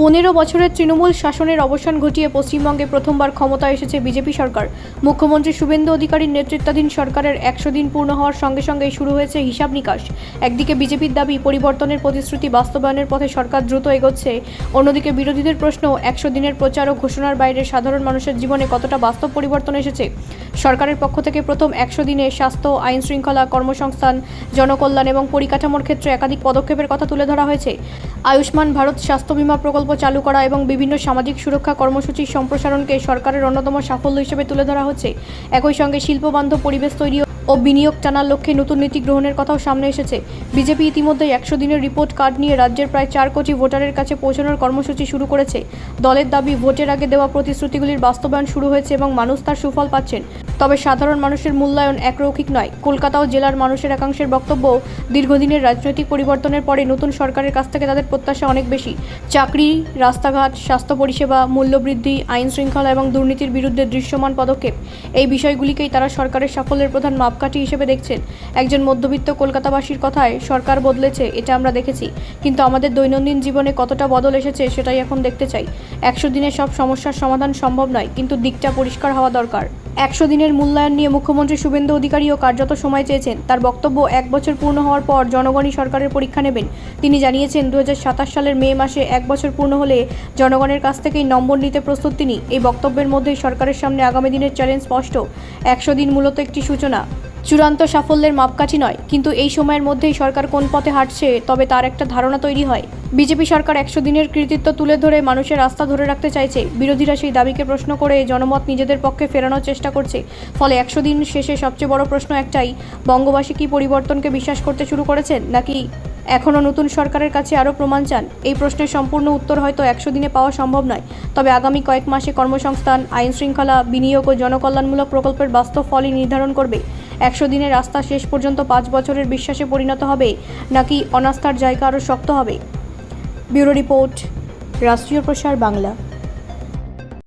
15 বছরের তৃণমূল শাসনের অবসান ঘটিয়ে পশ্চিমবঙ্গে প্রথমবার ক্ষমতায় এসেছে বিজেপি সরকার। মুখ্যমন্ত্রী শুভেন্দু অধিকারীর নেতৃত্বাধীন সরকারের 100 দিন পূর্ণ হওয়ার সঙ্গে সঙ্গেই শুরু হয়েছে হিসাব নিকাশ। একদিকে বিজেপির দাবি পরিবর্তনের প্রতিশ্রুতি বাস্তবায়নের পথে সরকার দ্রুত এগোচ্ছে, অন্যদিকে বিরোধীদের প্রশ্ন 100 দিনের প্রচার ও ঘোষণার বাইরে সাধারণ মানুষের জীবনে কতটা বাস্তব পরিবর্তন এসেছে। সরকারের পক্ষ থেকে প্রথম 100 দিনে স্বাস্থ্য, আইন শৃঙ্খলা, কর্মসংস্থান, জনকল্যাণ এবং পরিকাঠামোর ক্ষেত্রে একাধিক পদক্ষেপের কথা তুলে ধরা হয়েছে। আয়ুষ্মান ভারত স্বাস্থ্য বীমা প্রকল্প চালু করা এবং বিভিন্ন সামাজিক সুরক্ষা কর্মসূচির সম্প্রসারণকে সরকারের অন্যতম সাফল্য হিসেবে তুলে ধরা হচ্ছে। একই সঙ্গে শিল্পবান্ধব পরিবেশ তৈরি ও বিনিয়োগ টানার লক্ষ্যে নতুন নীতি গ্রহণের কথাও সামনে এসেছে। বিজেপি ইতিমধ্যেই 100 দিনের রিপোর্ট কার্ড নিয়ে রাজ্যের প্রায় 4 কোটি ভোটারের কাছে পৌঁছানোর কর্মসূচি শুরু করেছে। দলের দাবি, ভোটের আগে দেওয়া প্রতিশ্রুতিগুলির বাস্তবায়ন শুরু হয়েছে এবং মানুষ তার সুফল পাচ্ছেন। তবে সাধারণ মানুষের মূল্যায়ন একরৈখিক নয়। কলকাতা ও জেলার মানুষের একাংশের বক্তব্য, দীর্ঘদিনের রাজনৈতিক পরিবর্তনের পরে নতুন সরকারের কাছ থেকে তাদের প্রত্যাশা অনেক বেশি। চাকরি, রাস্তাঘাট, স্বাস্থ্য পরিষেবা, মূল্যবৃদ্ধি, আইন শৃঙ্খলা এবং দুর্নীতির বিরুদ্ধে দৃশ্যমান পদক্ষেপ, এই বিষয়গুলিকেই তারা সরকারের সাফল্যের প্রধান মাপকাঠি হিসেবে দেখছেন। একজন মধ্যবিত্ত কলকাতাবাসীর কথায়, সরকার বদলেছে এটা আমরা দেখেছি, কিন্তু আমাদের দৈনন্দিন জীবনে কতটা বদল এসেছে সেটাই এখন দেখতে চাই। 100 দিনে সব সমস্যার সমাধান সম্ভব নয়, কিন্তু দিকটা পরিষ্কার হওয়া দরকার। 100 দিনের মূল্যায়ন নিয়ে মুখ্যমন্ত্রী শুভেন্দু অধিকারীও কার্যত সময় চেয়েছেন। তার বক্তব্য, 1 বছর পূর্ণ হওয়ার পর জনগণই সরকারের পরীক্ষা নেবেন। তিনি জানিয়েছেন, 2027 সালের মে মাসে 1 বছর পূর্ণ হলে জনগণের কাছ থেকেই নম্বর নিতে প্রস্তুত তিনি। এই বক্তব্যের মধ্যেই সরকারের সামনে আগামী দিনের চ্যালেঞ্জ স্পষ্ট। 100 দিন মূলত একটি সূচনা, চূড়ান্ত সাফল্যের মাপকাঠি নয়, কিন্তু এই সময়ের মধ্যেই সরকার কোন পথে হাঁটছে তবে তার একটা ধারণা তৈরি হয়। বিজেপি সরকার 100 দিনের কৃতিত্ব তুলে ধরে মানুষের আস্থা ধরে রাখতে চাইছে। বিরোধীরা সেই দাবিকে প্রশ্ন করে জনমত নিজেদের পক্ষে ফেরানোর চেষ্টা করছে। ফলে 100 দিন শেষে সবচেয়ে বড় প্রশ্ন একটাই, বঙ্গবাসী কি পরিবর্তনকে বিশ্বাস করতে শুরু করেছেন, নাকি এখনও নতুন সরকারের কাছে আরও প্রমাণ চান? এই প্রশ্নের সম্পূর্ণ উত্তর হয়তো 100 দিনে পাওয়া সম্ভব নয়, তবে আগামী কয়েক মাসে কর্মসংস্থান, আইন শৃঙ্খলা, বিনিয়োগ ও জনকল্যাণমূলক প্রকল্পের বাস্তব ফলই নির্ধারণ করবে 100 দিনের রাস্তা শেষ পর্যন্ত 5 বছরের বিশ্বাসে পরিণত হবে, নাকি অনাস্থার জায়গা আরও শক্ত হবে। ব্যুরো রিপোর্ট, রাষ্ট্রীয় প্রসার বাংলা।